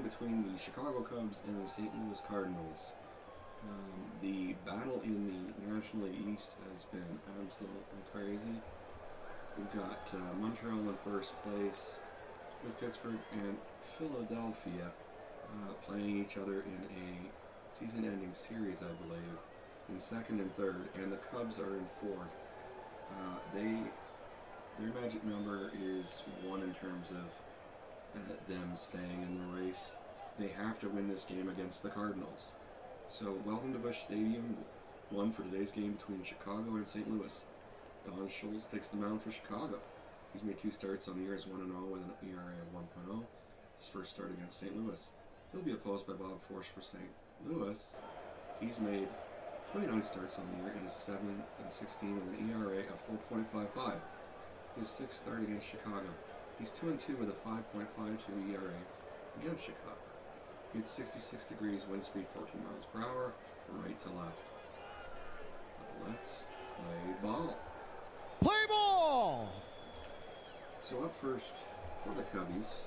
between the Chicago Cubs and the St. Louis Cardinals. The battle in the National League East has been absolutely crazy. We've got Montreal in first place with Pittsburgh and Philadelphia playing each other in a season-ending series, I believe, in second and third, and the Cubs are in fourth. Their magic number is 1 in terms of them staying in the race. They have to win this game against the Cardinals. So, welcome to Busch Stadium, 1 for today's game between Chicago and St. Louis. Don Schultz takes the mound for Chicago. He's made 2 starts on the year as 1-0 with an ERA of 1.0. His first start against St. Louis. He'll be opposed by Bob Forsch for St. Louis. He's made 29 starts on the year and is 7-16 with an ERA of 4.55. His 6th start against Chicago. He's 2-2 with a 5.52 ERA against Chicago. He hits 66 degrees, wind speed 14 miles per hour, right to left. So let's play ball. Play ball! So up first for the Cubbies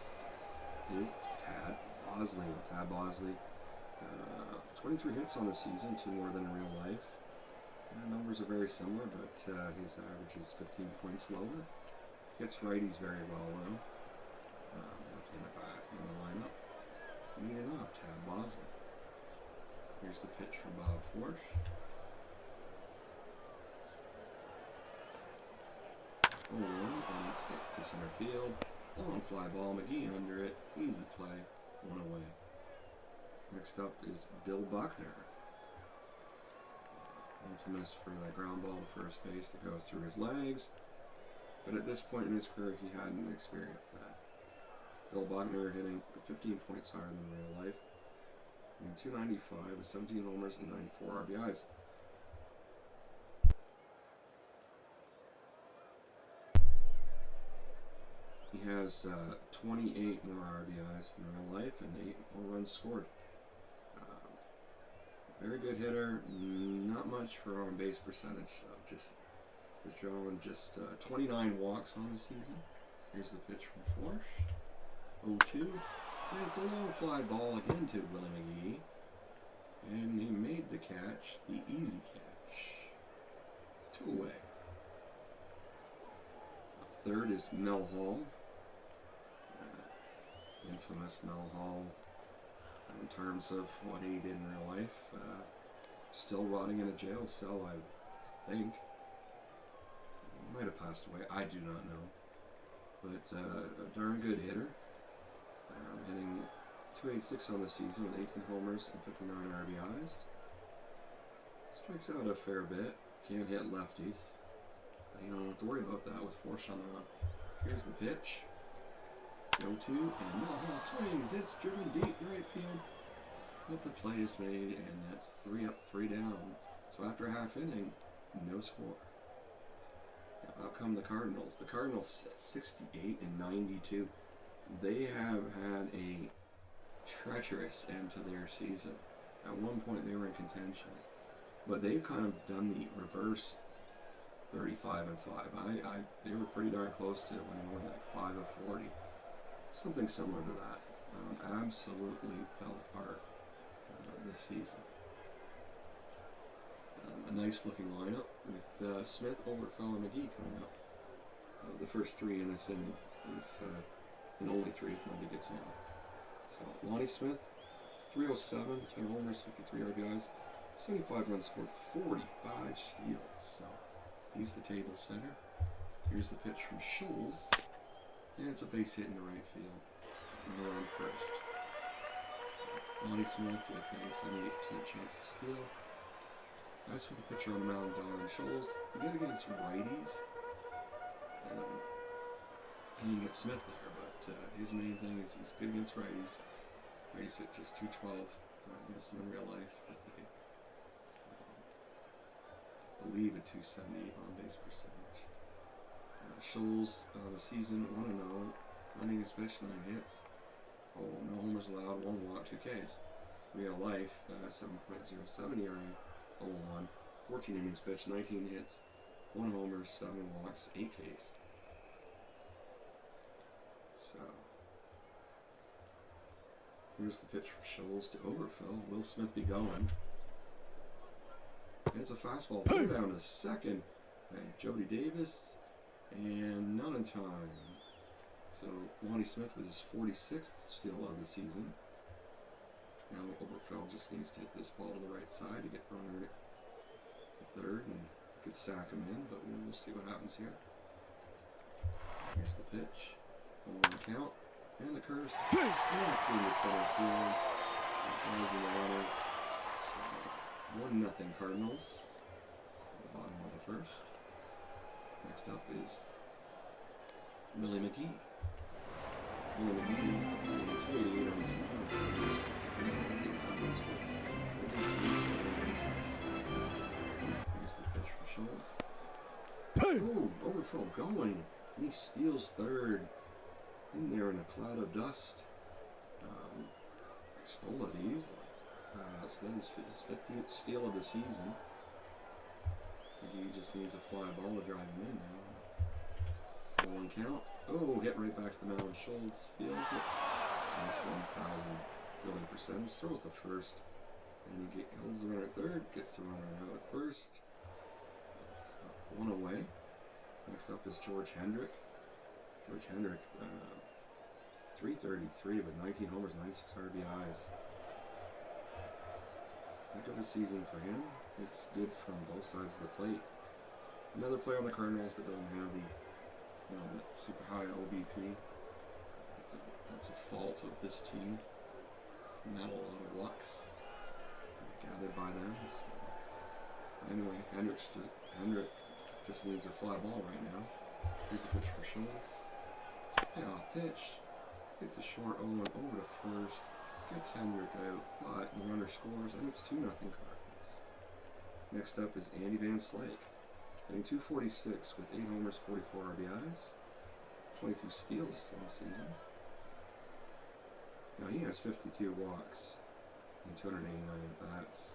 is Tad Bosley. Tad Bosley, 23 hits on the season, 2 more than in real life. Numbers are very similar, but his average is 15 points lower. Hits righties very well, though. Left-handed bat in the lineup. Leading off, Tad Bosley. Here's the pitch from Bob Forsch. Oh, and it's hit to center field. Long fly ball, McGee under it. Easy play, 1 away. Next up is Bill Buckner. Infamous for that ground ball to first base that goes through his legs. But at this point in his career, he hadn't experienced that. Bill Buckner hitting 15 points higher than real life. In 295 with 17 homers and 94 RBIs. He has 28 more RBIs than real life and 8 more runs scored. Very good hitter, not much for on base percentage, though. He's drawing just 29 walks on the season. Here's the pitch from Forsch. 0-2. And it's a long fly ball again to Willie McGee. And he made the catch, the easy catch. 2 away. Up third is Mel Hall. Infamous Mel Hall in terms of what he did in real life. Still rotting in a jail cell, I think. Might have passed away, I do not know. But a darn good hitter. Hitting 286 on the season with 18 homers and 59 RBIs. Strikes out a fair bit. Can't hit lefties. You don't have to worry about that with Forsch on the mound. Here's the pitch. 0-2, and Mel Hall swings. It's driven deep to right field. But the play is made, and that's 3 up, 3 down. So after a half inning, no score. Out come the Cardinals. The Cardinals at 68 and 92. They have had a treacherous end to their season. At one point, they were in contention, but they've kind of done the reverse. 35 and 5. They were pretty darn close to it when they were like 5 of 40. Something similar to that. Absolutely fell apart this season. A nice looking lineup with Smith, Overfell, and McGee coming up. The first 3 in this inning, and only 3 if nobody gets on. So Lonnie Smith, 307, 10 homers, 53 RBIs, 75 runs scored, 45 steals. So he's the table center. Here's the pitch from Schultz. And it's a base hit into right field. And we're on first. So Lonnie Smith with a 78% chance to steal. As for the pitcher on the mound, Don Schultz, good against righties. He didn't get Smith there, but his main thing is he's good against righties. Righties hit just 212 against him in real life with a, I believe, a 278 on base percentage. Schultz, the season 1-0, innings pitched, 9 hits. Oh, no homers allowed, 1 walk, 2 Ks. Real life, 7.07 ERA, 0-1, 14 innings pitched, 19 hits, 1 homer, 7 walks, 8 Ks. So, Here's the pitch for Scholes to Overfill. Will Smith be going? It's a fastball. Throw down to second. Jody Davis. And not in time. So Lonnie Smith with his 46th steal of the season. Now Overfill just needs to hit this ball to the right side to get runner to third and could sack him in, but we'll see what happens here. Here's the pitch. 1-1 count. And the curve smacked into center field. Causing the runner. So 1-0 Cardinals. At the bottom of the first. Next up is Willie McGee. Willie McGee, 288 on the season. Here's the pitch for Scholes. Ooh, Overfill going. And he steals third. In there in a cloud of dust. They stole it easily. So that is his 50th steal of the season. McGee just needs a fly ball to drive him in now. 1 count. Oh, hit right back to the mound. Scholes feels it. Nice 1,000 fielding percentage. Throws the first. And he holds the runner at third. Gets the runner out at first. So 1 away. Next up is George Hendrick. George Hendrick, 333 with 19 homers, 96 RBIs. Heck of a season for him. It's good from both sides of the plate. Another player on the Cardinals that doesn't have the super high OBP. That's a fault of this team. Not a lot of walks gathered by them. So anyway, Hendrick just needs a fly ball right now. Here's a pitch for Scholes. Payoff pitch. Hits a short 0 over to first. Gets Hendrick out, but the runner scores, and it's 2-0 Cardinals. Next up is Andy Van Slyke, hitting .246 with 8 homers, 44 RBIs, 22 steals on the season. Now he has 52 walks and 289 at-bats.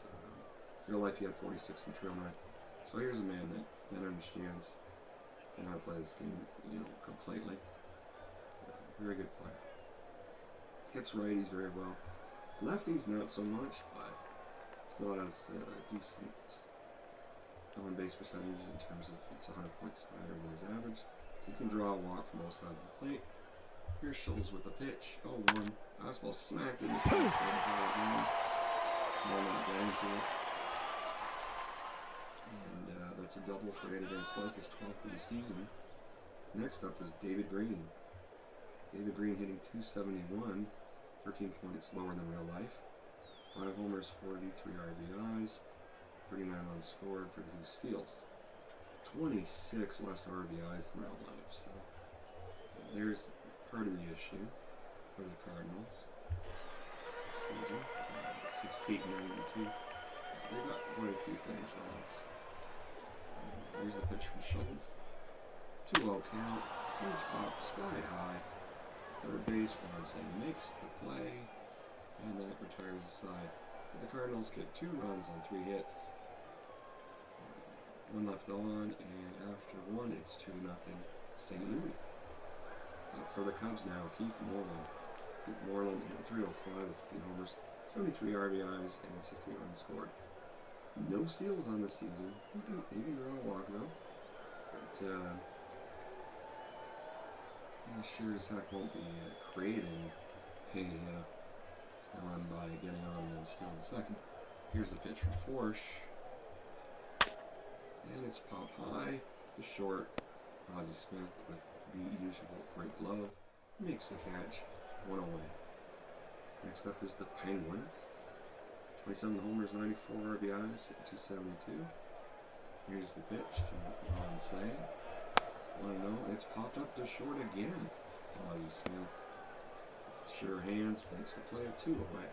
Real life he had 46 and 309. So here's a man that understands how to play this game, completely. Very good player. Hits righties very well. Lefties not so much, but still has a decent on-base percentage in terms of it's 100 points higher than his average. So you can draw a walk from both sides of the plate. Here's Scholes with the pitch. 0-1. Fastball smacked into center field. One out down to it. And that's a double for Andy Van Slyke, his 12th of the season. Next up is David Green. David Green hitting .271, 13 points lower than real life. 5 homers, 43 RBIs, 39 runs scored, 32 steals. 26 less RBIs than real life. So there's part of the issue for the Cardinals this season. 68 and 92. They got quite a few things wrong. Here's the pitch from Scholes. 2-0 count. It's popped sky high. Third base, Ronse makes the play, and that retires the side. But the Cardinals get 2 runs on 3 hits. 1 left on, and after 1, it's 2-0 St. Louis. Up for the Cubs now, Keith Moreland. Keith Moreland hit .305 with 15 homers, 73 RBIs, and 68 runs scored. No steals on the season. He can draw a walk though. But he sure as heck won't be creating a run by getting on and then stealing the second. Here's the pitch from Forsh. And it's popped high to short. Ozzie Smith with the usual great glove makes the catch. 1 away. Next up is the Penguin. 27 homers, 94 RBIs, 272. Here's the pitch to Ronse. 1-0. It's popped up to short again. Ozzie Smith, sure hands, makes the play. 2 away.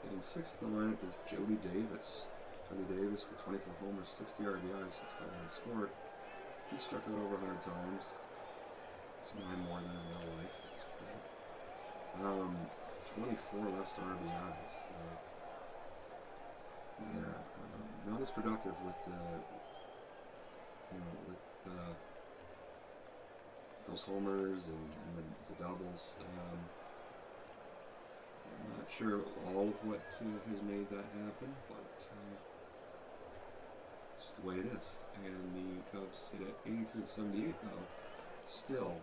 Hitting 6th in the lineup is Jody Davis. Jody Davis with 24 homers, 60 RBIs, 65 runs scored. He struck out over 100 times. It's 9 more than in real life. That's cool. 24 less RBIs. Not as productive with those homers and the doubles. I'm not sure all of what has made that happen, but it's the way it is. And the Cubs sit at 82-78 though, still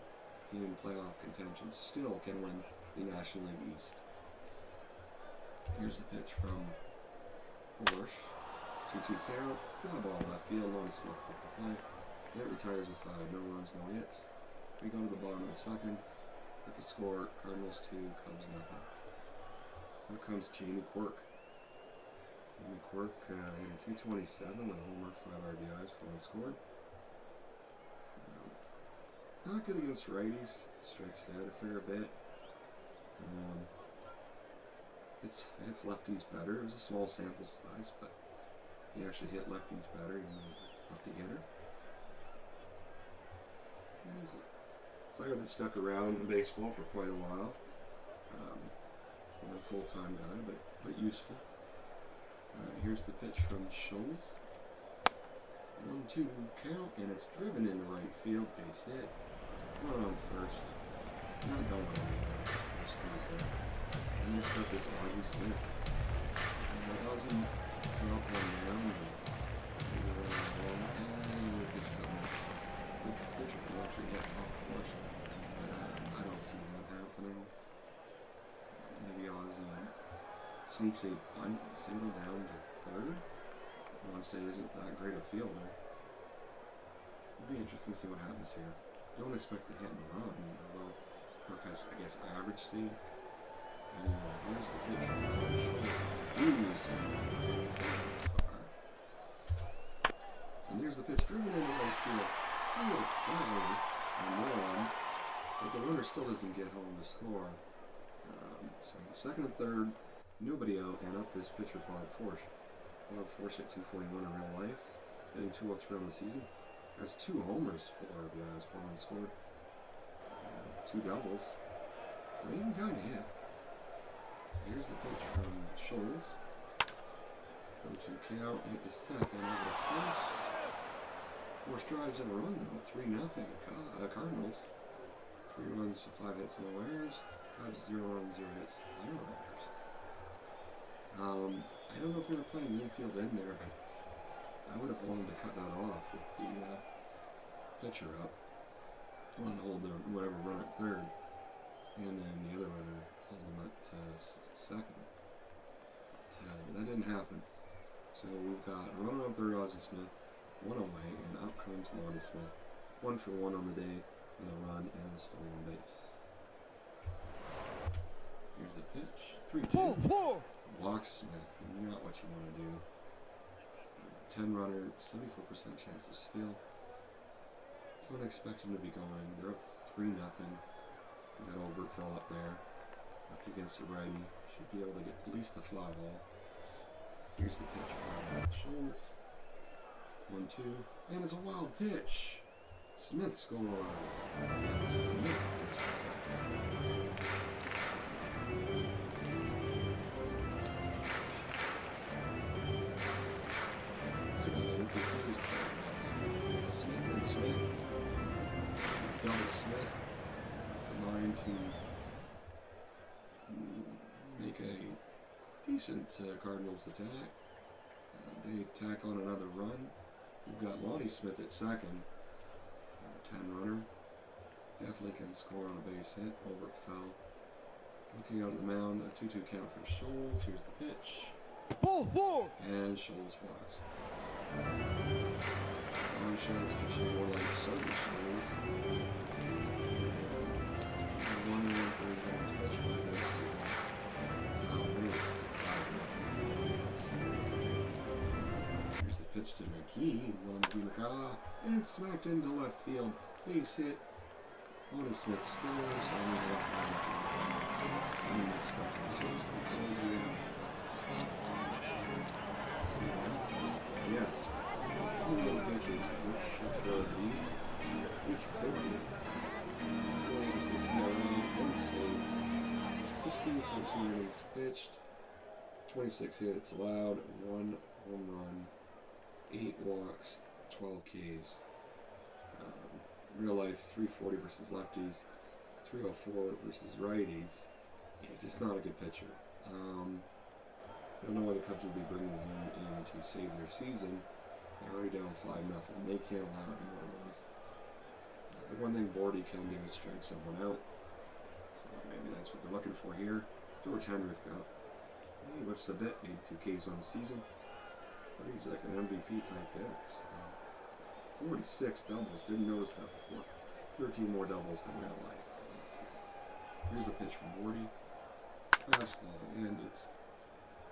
in playoff contention, still can win the National League East. Here's the pitch from Forsh. 2-2 count, fly ball left field, Lonnie Smith with the play. That retires aside, no runs, no hits. We go to the bottom of the second with the score, Cardinals 2, Cubs nothing. Here comes Jamie Quirk. Jamie Quirk hitting 227 with a homer, 5 RBIs, 4 unscored. Not good against righties, strikes out a fair bit. It's lefties better. It was a small sample size, but he actually hit lefties better even though he's a lefty hitter. He's a player that stuck around in baseball for quite a while. Not a full-time guy, but useful. Here's the pitch from Schultz. 1-2 count, and it's driven into right field. Base hit. Run on first. Not going anywhere. No speed there. And next up is Ozzie Smith. Ozzie dropped one down. And the pitch is on the side. The pitcher can actually hit off Forsh, but I don't see that happening. Maybe Ozzie sneaks a bunt, single down to third. Monse isn't that great a fielder. It'll be interesting to see what happens here. Don't expect to hit and run, although Quirk has, I guess, average speed. Anyway, here's the pitch from Schultz. And there's the pitch driven into right field. Cool play and one, but the runner still doesn't get home to score. So second and third, nobody out, and up is pitcher Bob Forsh. Bob Forsh at 241 in real life, hitting 203 on the season. Has 2 homers, 4 RBIs, 4 unscored, 2 doubles. He can kind of hit. So here's the pitch from Schultz. 1-2 count, hit to second, over to first. Forsh drives in a run though, 3-0. Cardinals. 3 runs for 5 hits, no errors. Cubs 0 runs, 0 hits, 0 errors. I don't know if they were playing the infield in there, but I would have wanted to cut that off with the pitcher up. I wanted to hold the whatever run at third, and then the other runner hold him at second. But that didn't happen. So we've got a runner on third, Ozzie Smith, 1 away, and out comes Lonnie Smith. 1 for 1 on the day with a run and a stolen base. Here's the pitch. 3-2. Walks Smith. Not what you want to do. 10 runner, 74% chance to steal. Don't expect him to be going. They're up 3-0. You got Oberkfell up there. Up against the righty. Should be able to get at least the fly ball. Here's the pitch from Schultz. 1-2. And it's a wild pitch. Smith scores. And Smith goes to second. Confused there. So Smith and Smith, double Smith, combined to make a decent Cardinals attack. They tack on another run. We've got Lonnie Smith at second, 10 runner. Definitely can score on a base hit. Over it fell. Looking out at the mound, a 2-2 count for Schultz. Here's the pitch. Ball. And Schultz walks. Don Schultz pitching more like Southern Schultz. And 1 1/3 zones pitch, but that's 2 walks. Here's the pitch to McGee. McGee, and it's smacked into left field. Base hit. Lonnie Smith scores, and he's left I didn't expect Schultz to be going here. Let's see what happens. Yes. Julio pitches, which 30. 486 ERA, 1 save, 16.2 innings pitched, 26 hits allowed, 1 home run, 8 walks, 12 Ks. real life, 340 versus lefties, 304 versus righties. Yeah, just not a good pitcher. I don't know why the Cubs would be bringing him in to save their season. They're already down 5-0. They can't allow any more runs. The one thing Bordy can do is strike someone out. So maybe that's what they're looking for here. George Hendrick up. He whiffs a bit, made 2 Ks on the season. But he's like an MVP type hitter. So 46 doubles. Didn't notice that before. 13 more doubles than real life on the season. Here's a pitch from Bordy. Fastball, and it's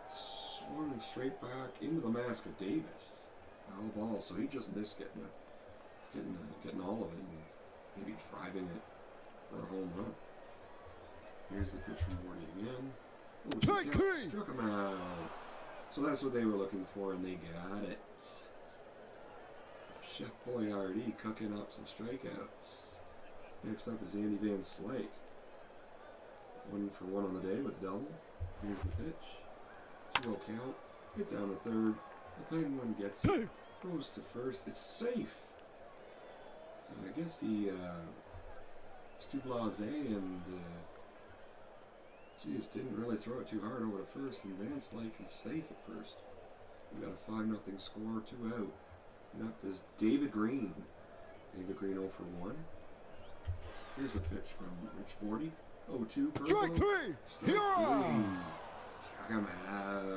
swung straight back into the mask of Davis. Foul ball, so he just missed getting all of it, and maybe driving it for a home run. Here's the pitch from Bordy again. Oh, struck him out. So that's what they were looking for, and they got it. So Chef Boyardee cooking up some strikeouts. Next up is Andy Van Slyke. 1 for 1 on the day with a double. Here's the pitch. 2-0 count. Hit down to third. The Penguin gets it. Goes to first. It's safe. So I guess he was too blasé and just didn't really throw it too hard over to first. And Van Slyke is safe at first. We got a 5-0 score, 2 out. And up is David Green. David Green 0 for 1. Here's a pitch from Rich Bordy. 0-2. Strike 3. Hero. Struck him out.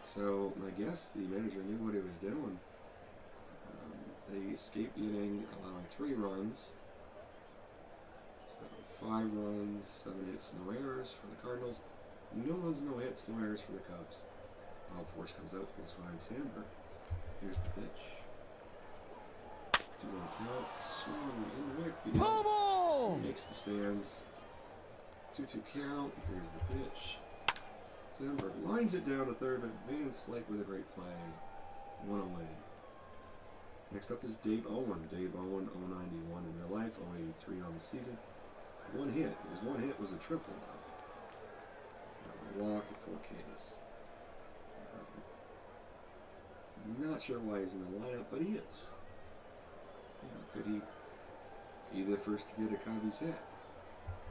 So I guess the manager knew what he was doing. They escaped the inning, allowing 3 runs. So 5 runs, 7 hits, no errors for the Cardinals. No runs, no hits, no errors for the Cubs. Bob Force comes out for this Ryan Sandberg. Here's the pitch. 2-1 count. Swung in the right field. Bubble! Makes the stands. 2-2 count. Here's the pitch. Sandberg lines it down to third, but Van Slyke with a great play. 1 away. Next up is Dave Owen. Dave Owen, 091 in real life, 083 on the season. 1 hit. His 1 hit was a triple, though. A walk at 4 Ks. Not sure why he's in the lineup, but he is. Could he be the first to get a Cubbies hit?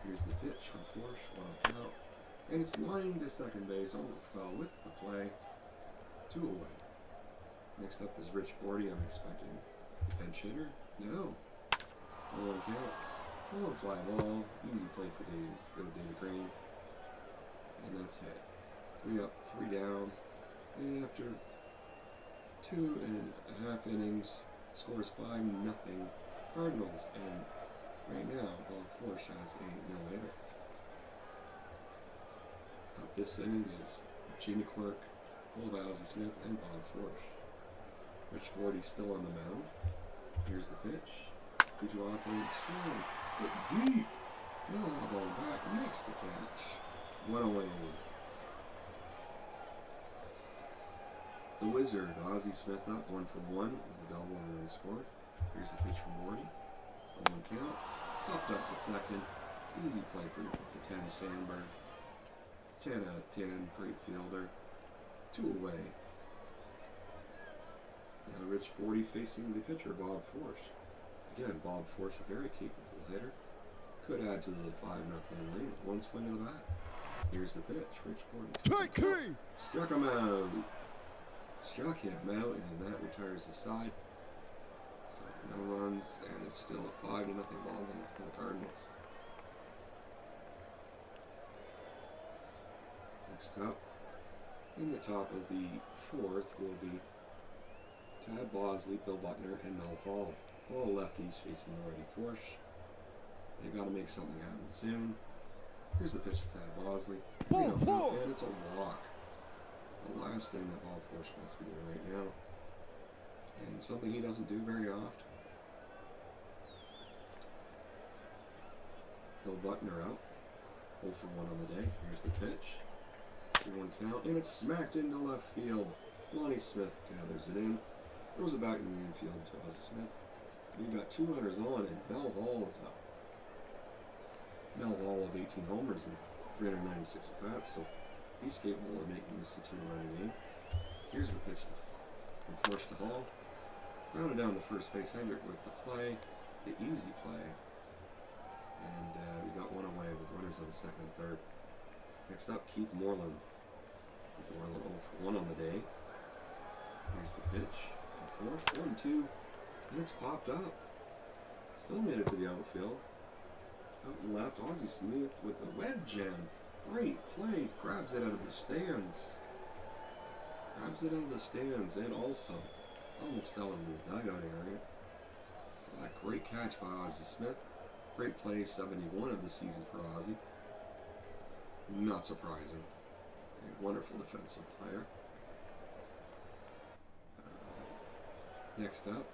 Here's the pitch from Forsh, 1 count. And it's lined to second base. Fell with the play. 2 away. Next up is Rich Bordy. I'm expecting a pinch hitter. No. 1 count. 1 fly ball. Easy play for David Green. And that's it. 3 up, 3 down. And after 2.5 innings, scores 5-0 Cardinals. And right now, Bob Forsh has a no-hitter. This inning is Jimmy Quirk, Cole Ozzie Smith, and Bob Forsh. Rich Bordy still on the mound. Here's the pitch. 2-2 offering, swing, hit deep. No, ball back, makes the catch. 1 away. The Wizard, Ozzie Smith up 1 for 1 with a double and a run scored. Here's the pitch from Bordy. 1 count. Popped up the second. Easy play for the 10 Sandberg. 10 out of 10, great fielder. 2 away. Now Rich Bordy facing the pitcher, Bob Forsh. Again, Bob Forsh, a very capable hitter. Could add to the 5-0 lead with 1 swing of the bat. Here's the pitch, Rich Bordy. Struck him out. Struck him out, and that retires the side. So no runs, and it's still a 5-0 ball game for the Cardinals. Next up, in the top of the 4th will be Tad Bosley, Bill Buckner, and Mel Hall. All lefties facing the righty Forsh. They got to make something happen soon. Here's the pitch to Tad Bosley. And it's a walk. The last thing that Bob Forsh wants to be doing right now. And something he doesn't do very often. Bill Buckner out. 0 for 1 on the day. Here's the pitch. 2-1 count, and it's smacked into left field. Lonnie Smith gathers it in, throws it back in the infield to Ozzie Smith. We've got 2 runners on, and Mel Hall is up. Mel Hall of 18 homers and 396 at-bats, so he's capable of making this a 2-run game. Here's the pitch from Forsh to Hall. Grounded down to first base. Hendrick with the play. the easy play. And we got one away with runners on the second and third. Next up, Keith Moreland. Keith Moreland 0 for 1 on the day. Here's the pitch from Force, 4-2, and it's popped up. Still made it to the outfield. Out and left, Ozzie Smith with the web jam. Great play, grabs it out of the stands. And also almost fell into the dugout area. A great catch by Ozzie Smith. Great play, 71 of the season for Ozzie. Not surprising. A wonderful defensive player. Next up,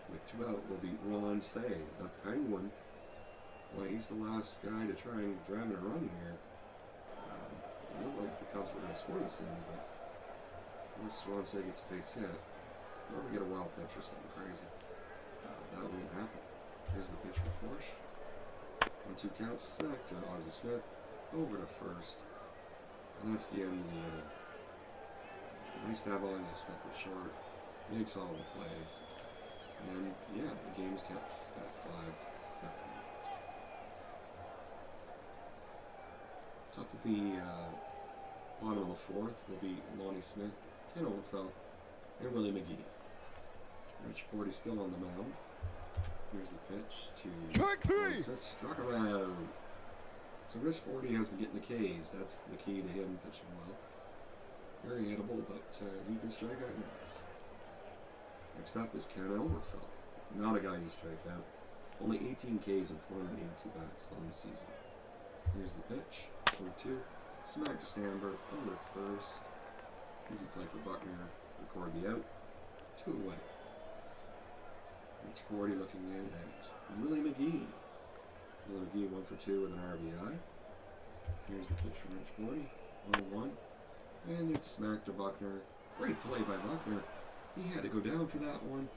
with 2 out, will be Ron Say, the Penguin. Well, he's the last guy to try and drive a run here. It looked like the Cubs were going to score this inning, but unless Ron Say gets a base hit, or we get a wild pitch or something crazy, that won't happen. Here's the pitch for Forsh. 1-2 count, smack to Ozzie Smith, over to first, and that's the end of the inning. Nice to have Ozzie Smith at short. Makes all the plays. And yeah, the game's kept at 5-0. Top of the bottom of the fourth will be Lonnie Smith, Ken Oldfell, and Willie McGee. Rich Bordy still on the mound. Here's the pitch to Lonnie Smith. Struck him out. So Rich Bordy has been getting the Ks. That's the key to him pitching well. Very hittable, but he can strike out nice. Next up is Ken Elberfeld. Not a guy who strike out. Only 18 Ks and 482 bats on the season. Here's the pitch. 0-2. Smack to Sandberg. Over first. Easy play for Buckner. Record the out. 2 away. Rich Bordy looking in at Willie McGee. Willie McGee 1 for 2 with an RBI. Here's the pitch from Rich Bordy. 1-1. And it's smacked to Buckner. Great play by Buckner. He had to go down for that one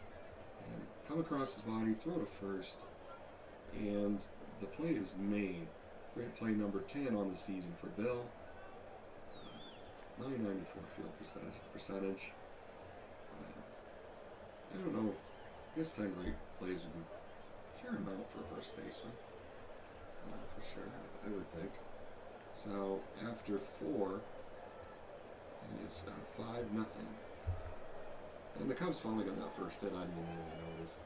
and come across his body, throw to first, and the play is made. Great play number 10 on the season for Bill. 994 field percentage. I don't know. I guess 10 great plays would be a fair amount for a first baseman. For sure, I would think. So after 4, it is 5-0. And the Cubs finally got that first hit. I didn't even really notice.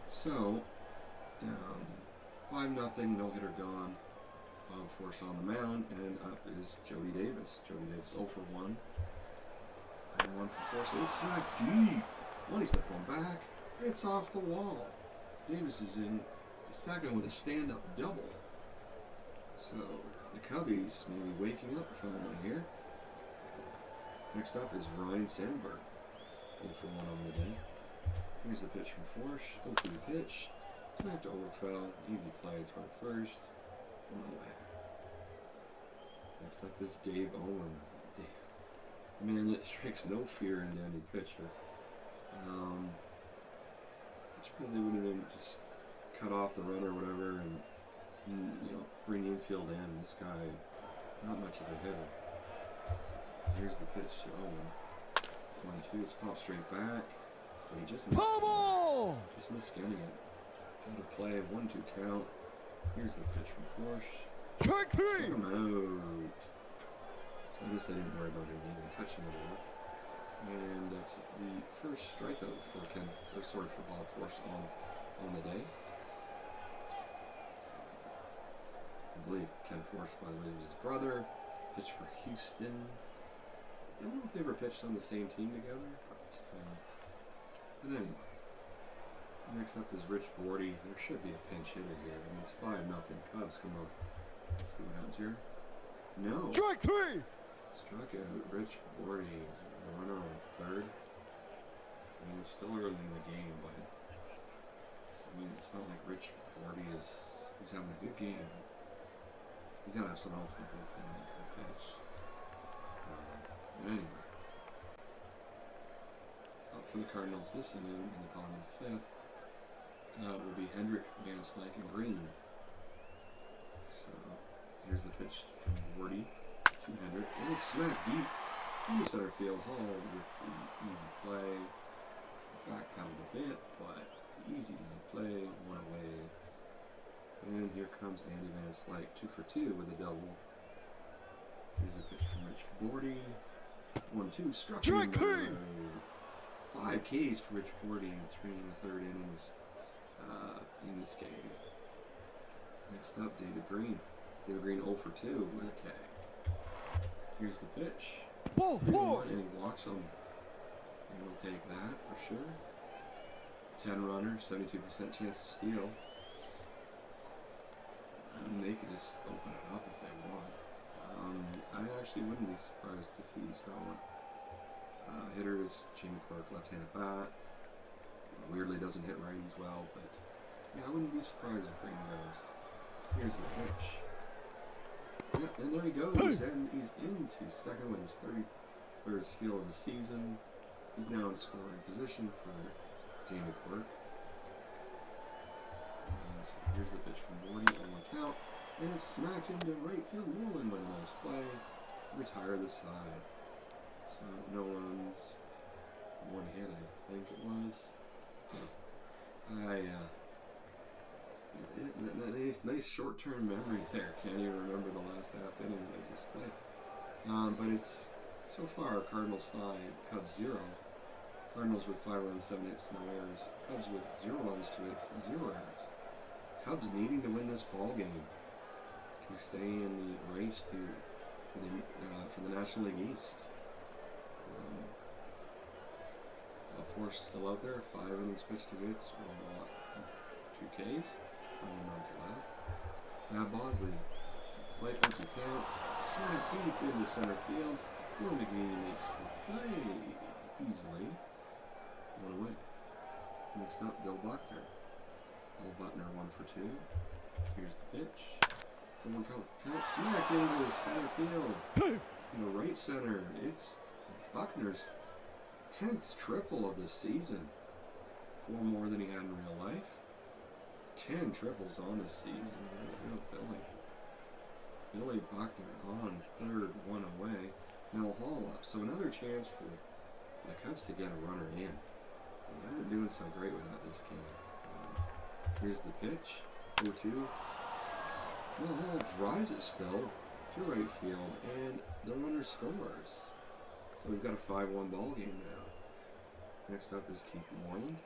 So, 5-0, no hitter gone. Force on the mound, and up is Jody Davis. Jody Davis 0 for 1. And 1 for Force. It's smacked deep. Lonnie Smith going back. It's off the wall. Davis is in the second with a stand-up double. So, the Cubbies may be waking up finally here. Next up is Ryan Sandberg. 0 for 1 on the day. Here's the pitch from Forsh. 0-2 pitch. Smacked to Overfell. Easy play. Throw to first. 1 away. Next up is Dave Owen. The man that strikes no fear in any pitcher. It's because they wouldn't even just cut off the run or whatever and bring the infield in. This guy, not much of a hitter. Here's the pitch to Owen. 1-2. It's popped straight back. So he just missed getting it. Out of play. 1-2 count. Here's the pitch from Forsh. Strike 3. Took him out. So I guess they didn't worry about him even touching the ball. And that's the first strikeout for Bob Forsh on the day. I believe Ken Forsh, by the way, was his brother. Pitched for Houston. I don't know if they ever pitched on the same team together, but anyway. Next up is Rich Bordy. There should be a pinch hitter here. I mean, it's 5-0 Cubs. Come on. Let's see what happens here. No. Strike 3. Struck out Rich Bordy. The runner on third. I mean, it's still early in the game, but it's not like Rich Bordy he's having a good game. You gotta have someone else in the bullpen that can pitch. But anyway. Up for the Cardinals this inning in the bottom of the fifth. Will be Hendrick, Van Slyke, and Green. So here's the pitch from Bordy to Hendrick, and it's smacked deep. In the center field, Hall with the easy play. Backpedaled a bit, but easy play, one away. And here comes Andy Van Slyke, 2 for 2 with a double. Here's a pitch from Rich Bordy. 1-2, struck him out. 5 Ks for Rich Bordy in 3 1/3 innings in this game. Next up, David Green. David Green 0 for 2 with a K. Here's the pitch. Ball 4. And he walks him. And he'll take that for sure. 10 runners, 72% chance to steal. And they could just open it up if they want. I actually wouldn't be surprised if he's going. Hitters, Jamie Quirk, left-handed bat. Weirdly doesn't hit righties well, but yeah, I wouldn't be surprised if Green goes. Here's the pitch. Yeah, and there he goes, and he's into second with his 33rd steal of the season. He's now in scoring position for Jamie Quirk. And so here's the pitch from Bordy on 1 count, and it's smacked into right field. Moreland with a nice play. Retire the side. So no runs, 1 hit, I think it was. Nice short-term memory there. Can't even remember the last half inning that I just played. But it's so far Cardinals 5, Cubs 0. Cardinals with 5 runs, 7 hits, no errors. Cubs with 0 runs, 2 hits, 0 errors. Cubs needing to win this ball game to stay in the race for the National League East. Force still out there. 5 innings pitched, 2 hits, 1 walk, 2 Ks, 1 runs allowed. Tab Bosley at the plate, 1-2 count. Smack deep into center field. Will McGee makes the play easily. 1 away. Next up, Bill Buckner. Bill Buckner 1 for 2. Here's the pitch. 1 count. Smacked into center field. In the right center. It's Buckner's 10th triple of the season. 4 more than he had in real life. 10 triples on this season. Billy Buckner on third, 1 away. Mel Hall up. So another chance for the Cubs to get a runner in. They haven't been doing so great without this game. Here's the pitch. 0-2. Mel Hall drives it still to right field, and the runner scores. So we've got a 5-1 ball game now. Next up is Keith Moreland.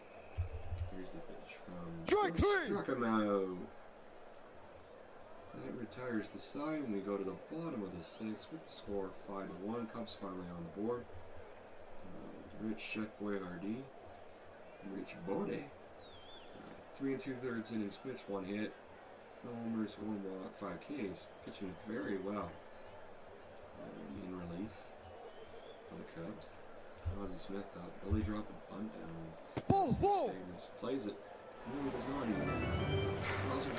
Here's the pitch from Strike 3. Struck him out. That retires the side, and we go to the bottom of the 6th with the score 5-1. Cubs finally on the board. Rich Chef Boyardee. Rich Bode. 3 2/3 innings pitched, 1 hit. No homers, 1 walk, 5 Ks. Pitching very well in relief for the Cubs. Ozzie Smith up. Billy dropped a bunt down. Ball. Plays it. No, he does not even. Draws it up.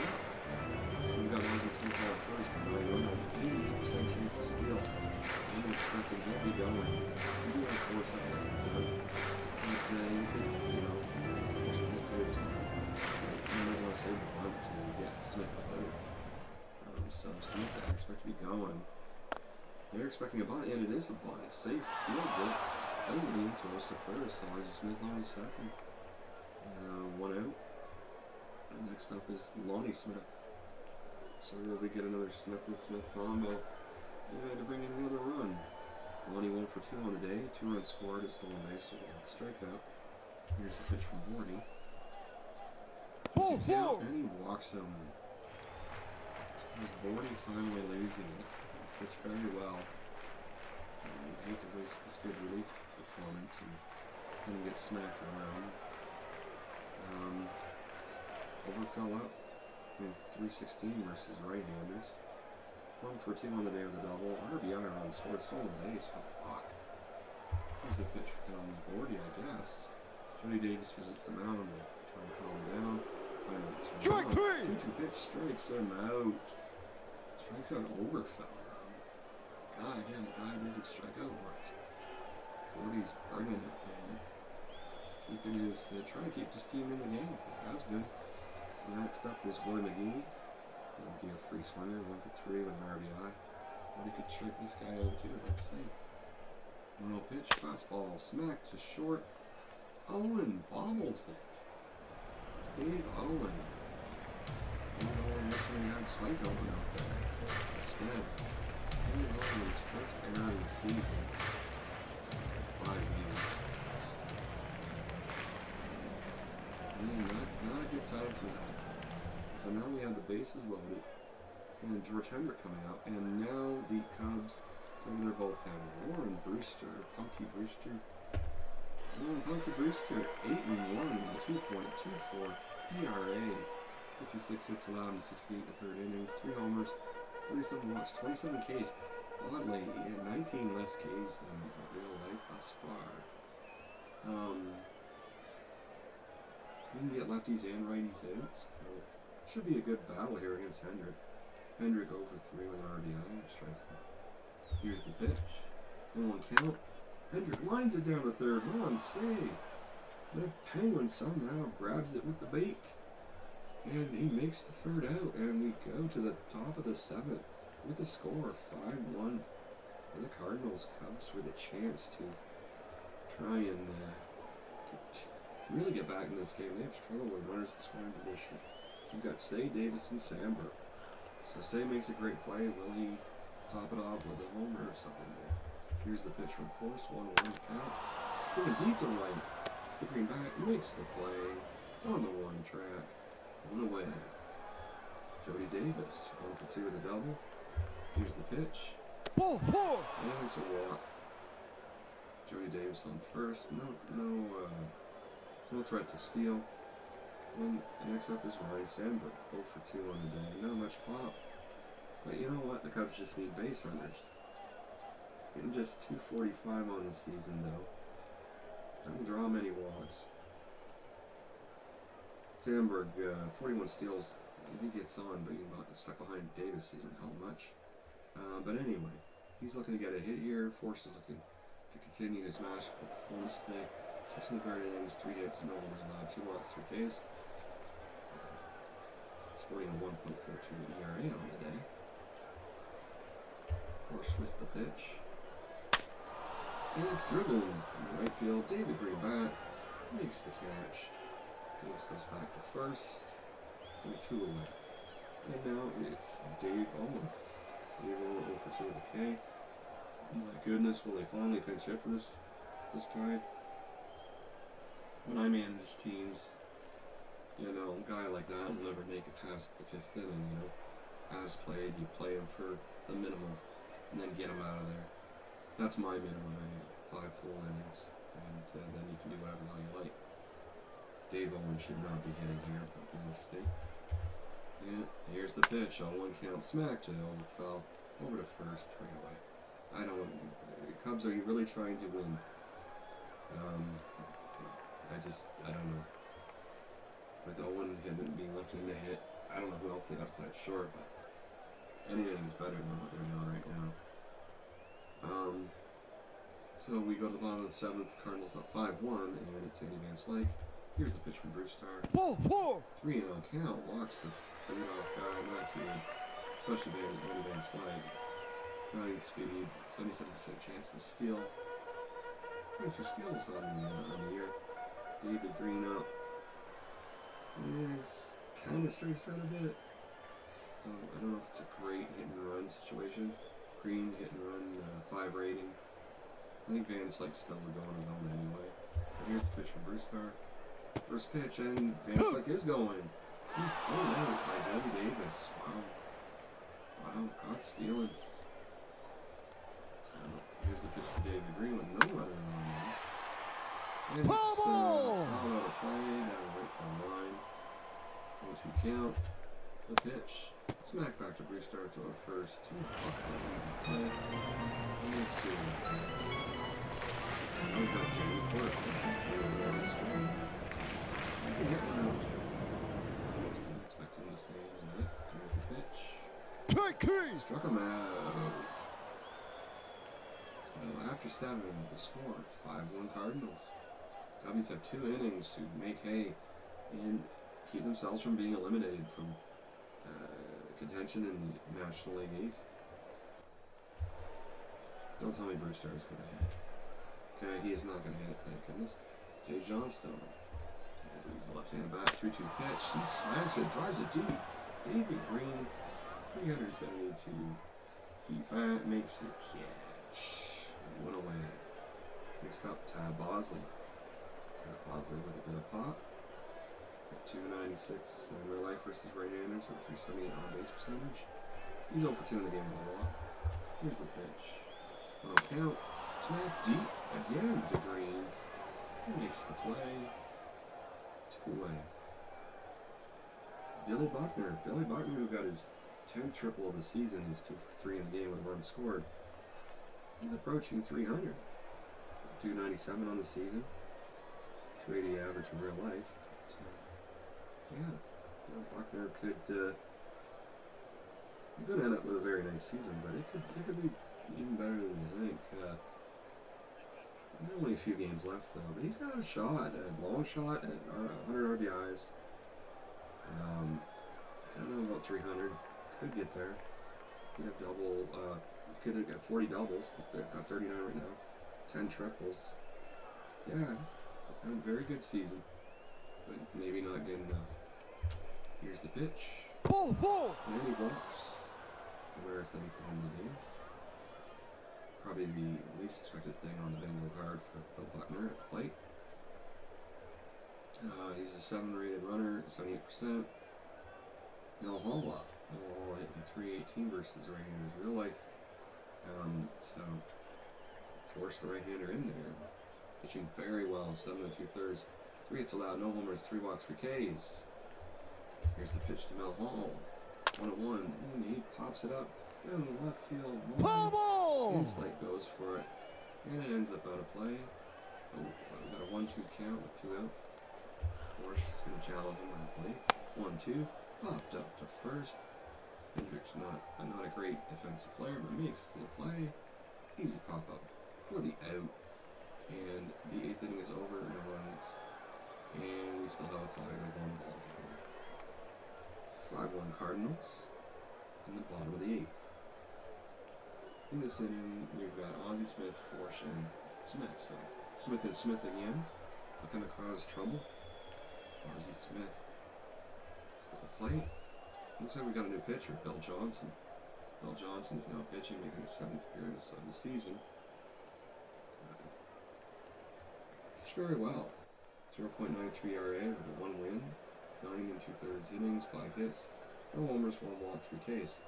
We've got Ozzie Smith out first, and Billy runner with 88% chance to steal. I'm expecting him to be going. We do have 4 shots like that. But you could, push the hit too. You might want to save the bunt to get Smith to third. So Smith, I expect to be going. They're expecting a bunt, and it is a bunt. Safe fields it. Green throws to first, so Ozzie Smith on his second. 1 out. And next up is Lonnie Smith. So we'll be getting another Smith and Smith combo. And to bring in another run. Lonnie 1 for 2 on the day. 2 runs scored, it's stolen base, so walk strikeout. Here's the pitch from Bordy. Ball. And he walks him. Is Bordy finally losing it? Pitched very well. You'd hate to waste this good relief performance and then get smacked around. Over fell up in 316 versus right-handers. 1 for 2 on the day of the double. RBI run scored, stolen base. Fuck. Here's the pitch from Bordy, I guess. Jody Davis visits the mound to try and calm him down. Strike 3. 2-2 pitch strikes him out. Strikes out Overfell. God, again, the guy doesn't strike out much. Bordy's bringing it, man. Trying to keep his team in the game. It has been. Next up is Willie McGee. McGee a free swinger, 1 for 3 with an RBI. Bordy could strike this guy out too. Let's see. 1-0 pitch, fastball, smacked to short. Owen bobbles it. Dave Owen. Dave Owen literally had Spike Owen out there. Instead, Dave Owen's first error of the season. 5 games. And not a good time for that. So now we have the bases loaded. And George Hendrick coming out. And now the Cubs go to their bullpen. Warren Punky Brewster, 8-1 with a 2.24 ERA. 56 hits allowed in 68 and third innings, 3 homers, 37 walks, 27 Ks. Oddly, he had 19 less Ks than real life thus far. He can get lefties and righties out, so should be a good battle here against Hendrick. Hendrick over 3 with an RBI striking. Here's the pitch. 1-1 count. Hendrick lines it down to third. On save. The Penguin somehow grabs it with the beak. And he makes the third out. And we go to the top of the 7th with a score of 5-1 for the Cardinals. Cubs with a chance to try and really get back in this game. They have struggled with runners in scoring position. We've got Say, Davis, and Sandberg. So Say makes a great play. Will he top it off with a homer or something there? Here's the pitch from Force, 1-1 count. Going deep to right. The Greenback makes the play on the 1 track. 1 away. Jody Davis, 1 for 2 with a double. Here's the pitch. Ball 4. And it's a walk. Jody Davis on first. No threat to steal. And next up is Ryan Sandberg, 0 for 2 on the day. Not much pop. But you know what? The Cubs just need base runners. Getting just 245 on the season, though. Doesn't draw many walks. Sandberg, 41 steals. He gets on, but he's stuck behind Davis. He hasn't held much. But anyway, he's looking to get a hit here. Force is looking to continue his masterful performance today. 6 in the third innings, 3 hits, no homers allowed, 2 walks, 3 Ks. Sporting a 1.42 ERA on the day. Force with the pitch. And it's driven in right field. David Greenback makes the catch. Davis goes back to first. And 2 away. And now it's Dave Owen. Dave Owen 0 for 2 with a K. My goodness, will they finally pinch hit for this guy? When I manage teams, a guy like that will never make it past the 5th inning, As played, you play him for the minimum and then get him out of there. That's my minimum anyway, 5 full innings, and then you can do whatever the hell you like. Dave Owen should not be hitting here, but be a mistake. And here's the pitch, 0-1 count, smack to fell over to first, 3 away. The Cubs, are you really trying to win? I don't know. With Owen being left in the hit, I don't know who else they got to play it short, but anything is better than what they're doing right now. So we go to the bottom of the 7th, Cardinals up 5-1, and it's Andy Van Slyke. Here's the pitch from Brewster. Ball 4. 3-0 count, walks the leadoff guy, not good. Especially Andy Van Slyke. 9 speed, 77% chance to steal. 23 steals on the year. David Green up. It's kind of strikes out a bit. So I don't know if it's a great hit and run situation. Green hit and run, 5 rating. I think Van Slyke still would go on his own anyway. But here's the pitch from Brewster. First pitch, and Van Slyke is going. He's thrown out by Jody Davis. Wow, caught stealing. So here's the pitch to David Green with no runner on there. And it's foul out of play, down right from line. 1-2 count. The pitch. Smack back to Brewster, throw it first. 2 easy play. And it's good. Now we've got Jamie Court. You can hit one out. I expect him to stay in the hit. Here's the pitch. Struck him out. So after 7, the score 5-1 Cardinals. Cubbies have 2 innings to make hay and keep themselves from being eliminated from contention in the National League East. Don't tell me Brewster is going to hit. Okay, he is not going to hit, thank goodness. Jay Johnstone. He's a left-handed bat, 3-2 pitch. He smacks it, drives it deep. David Green, 372 feet back, makes a catch. One away. Next up, Tad Bosley. Tad Bosley with a bit of pop. At 296 in real life versus right-handers with 378 on-base percentage. He's 0 for 2 in the game with a walk. Here's the pitch. On count. Smack deep again to Green. He makes the play. 2 away. Billy Buckner. Billy Buckner, who got his 10th triple of the season. He's 2 for 3 in the game with a run scored. He's approaching 300. 297 on the season. 280 average in real life. Buckner could. He's going to end up with a very nice season, but it could be even better than you think. Only a few games left though, but he's got a shot, a long shot at 100 RBIs. I don't know about 300. Could get there. He'd have double. He could have got 40 doubles. He's got 39 right now. 10 triples. Yeah, he's had a very good season, but maybe not good enough. Here's the pitch. Ball. And he walks. A rare thing for him to do. Probably the least expected thing on the bingo card for Bill Buckner at the plate. He's a 7 rated runner, 78%. Mel Hall up. Mel Hall hitting 318 versus right-handers real life. So force the right-hander in there. Pitching very well, 7 2/3. 3 hits allowed, no homers, 3 walks, 3 Ks. Here's the pitch to Mel Hall. 1-1, and he pops it up down the left field. And Slate goes for it, and it ends up out of play. Oh, got a 1-2 count with 2 out. Force is going to challenge him on play. 1-2, popped up to first. Hendricks not a great defensive player, but makes the play. Easy pop up for the out, and the 8th inning is over. No runs, and we still have a 5-1 ball game. 5-1 Cardinals in the bottom of the 8th. In this inning, we've got Ozzie Smith, Forsh, and Smith. So Smith and Smith again. Looking to cause trouble. Ozzie Smith at the plate. Looks like we got a new pitcher, Bill Johnson. Bill Johnson's now pitching, making his 7th appearance of the season. Pitched very well. 0.93 ERA with a 1 win. 9 2/3 innings, 5 hits, no homers, 1 walk, 3 Ks.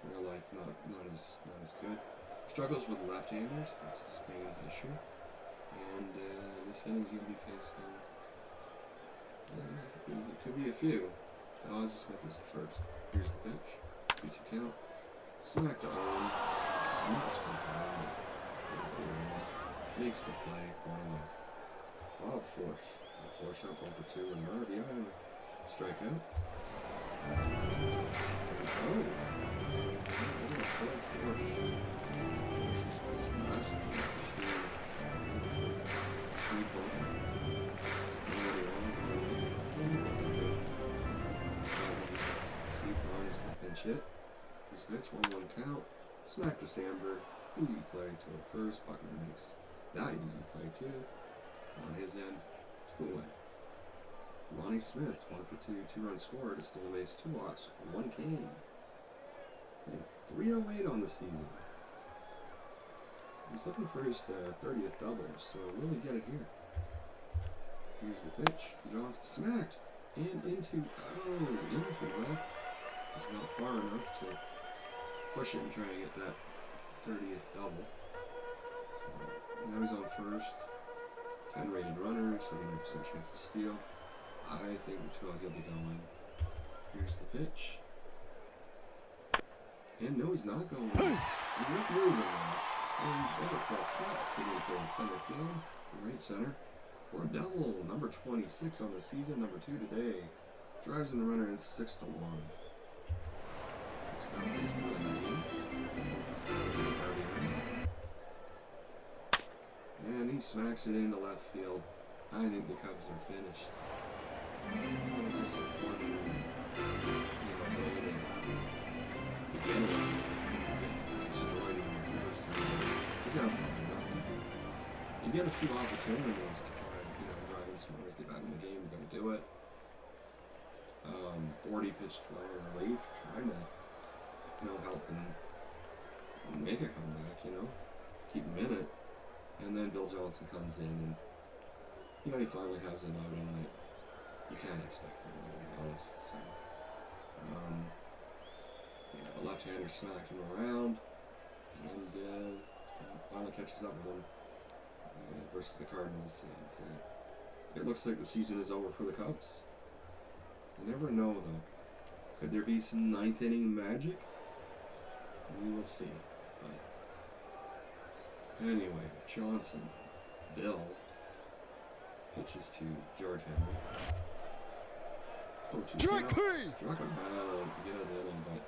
Real life, not as good. Struggles with left-handers, that's his main issue. And this inning he'll be facing. It could be a few. And Ozzie Smith is the first. Here's the pitch. 3-2 count. Smacked to Owen. Not smacked to Owen, but makes the play. 1 away. Bob Forsh. Force up 1-for-2 with an RBI and a strikeout. Oh! What a play, Force. Force is massive. It's being speed ball. Steve Vaughn is going to pinch hit. Here's a pitch, 1-1 count. Smack to Sandberg. Easy play, throw it first. Buckner makes that easy play too. On his end. 2 away. Lonnie Smith, 1-for-2, 2 runs scored, a stolen base, 2 walks, 1 K. And 308 on the season. He's looking for his 30th double, so will he get it here? Here's the pitch. Johnson smacked. And into left. He's not far enough to push it and try to get that 30th double. So now he's on first. 10 rated runner, 79% chance to steal. I think he'll be going. Here's the pitch. And no, he's not going. He is moving now. And Everett smack sitting into center field, right center. For a double, number 26 on the season, number 2 today. Drives in the runner in 6-1. Next up is Willie and he smacks it into left field. I think the Cubs are finished. Disappointing, way to get away. Get destroyed in the first 2 minutes. They got 5-0. get a few opportunities to try and, drive in some runners, get back in the game, don't do it. Bordy pitched well in relief, trying to, help them make a comeback, keep them in it. And then Bill Johnson comes in and, he finally has an outing that you can't expect from him, to be honest. So, the left-hander smacked him around and finally catches up with him versus the Cardinals. And it looks like the season is over for the Cubs. You never know, though. Could there be some ninth inning magic? We will see. But anyway, Johnson, Bill, pitches to George Henry. Oh, Strike three! Struck him out to get out of the inning, but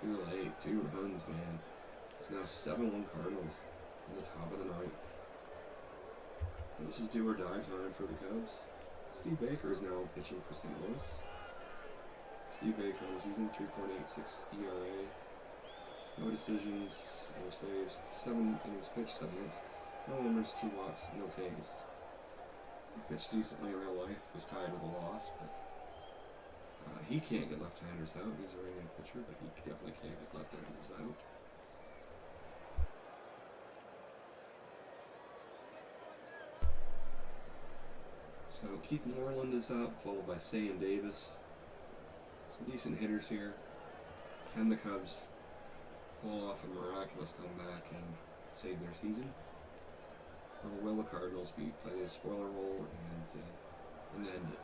too late. 2 runs, man. It's now 7-1 Cardinals in the top of the 9th. So this is do or die time for the Cubs. Steve Baker is now pitching for St. Louis. Steve Baker on the season, 3.86 ERA. No decisions, no saves, 7 innings pitched, 7 hits, no homers, 2 walks, no Ks. He pitched decently in real life, was tied with a loss, but he can't get left-handers out. He's a right-handed pitcher, but he definitely can't get left-handers out. So Keith Moreland is up, followed by Sam Davis. Some decent hitters here. Can the Cubs pull off a miraculous comeback and save their season? Or will the Cardinals play the spoiler role and end it?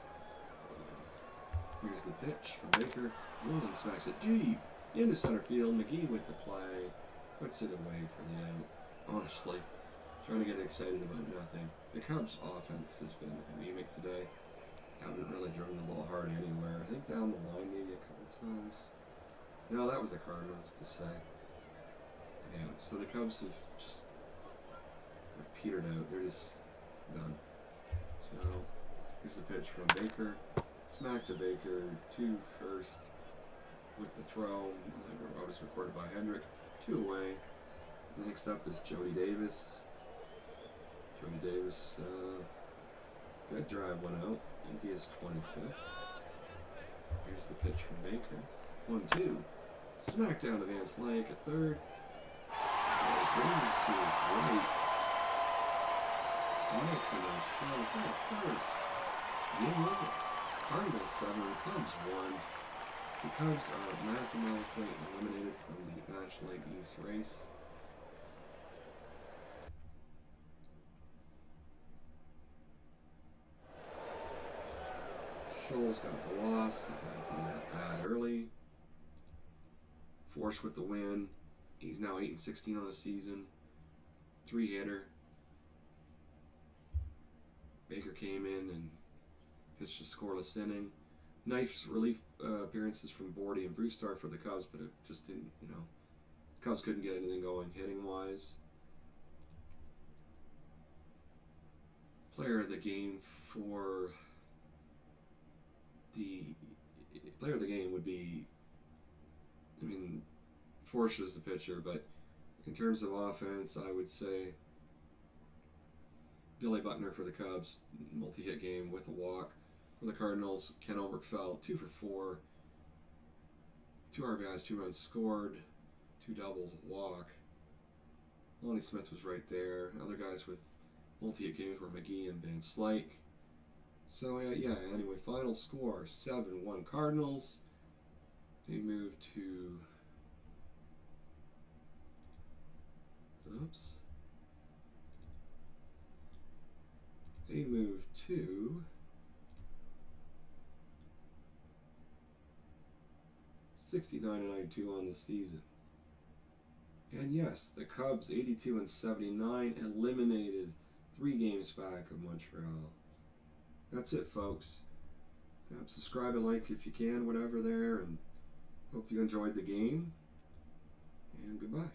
Here's the pitch from Baker. Moreland smacks it deep into center field. McGee with the play. Puts it away for the out. Honestly, trying to get excited about nothing. The Cubs' offense has been anemic today. Haven't really driven the ball hard anywhere. I think down the line maybe a couple times. No, that was the Cardinals to say. Yeah, so the Cubs have just petered out. They're just done. So here's the pitch from Baker. Smack to Baker, 2 first with the throw. I was recorded by Hendrick. 2 away. Next up is Jody Davis. Jody Davis, good drive, went out. I think he is 25th. Here's the pitch from Baker. 1-2. Smack down to Van Slank at third. Ranges to his right. Makes a nice play for the first. Game over. Cardinals 7, Cubs 1. The Cubs are mathematically eliminated from the National League East race. Scholes got the loss. He had to be that bad early. Force with the win. He's now 8-16 on the season. 3-hitter. Baker came in and pitched a scoreless inning. Nice relief appearances from Bordy and Brewstar for the Cubs, but it just didn't, the Cubs couldn't get anything going hitting-wise. Player of the game would be, Forsh is the pitcher, but in terms of offense, I would say Billy Butner for the Cubs, multi-hit game with a walk. For the Cardinals, Ken Oberkfell, 2 for 4. 2 RBIs, 2 runs scored, 2 doubles, a walk. Lonnie Smith was right there. Other guys with multi-hit games were McGee and Van Slyke. So, anyway, final score, 7-1 Cardinals. They move to... They move to 69-92 on the season. And yes, the Cubs 82-79 eliminated 3 games back of Montreal. That's it, folks. Subscribe and like if you can, whatever there, and hope you enjoyed the game. And goodbye.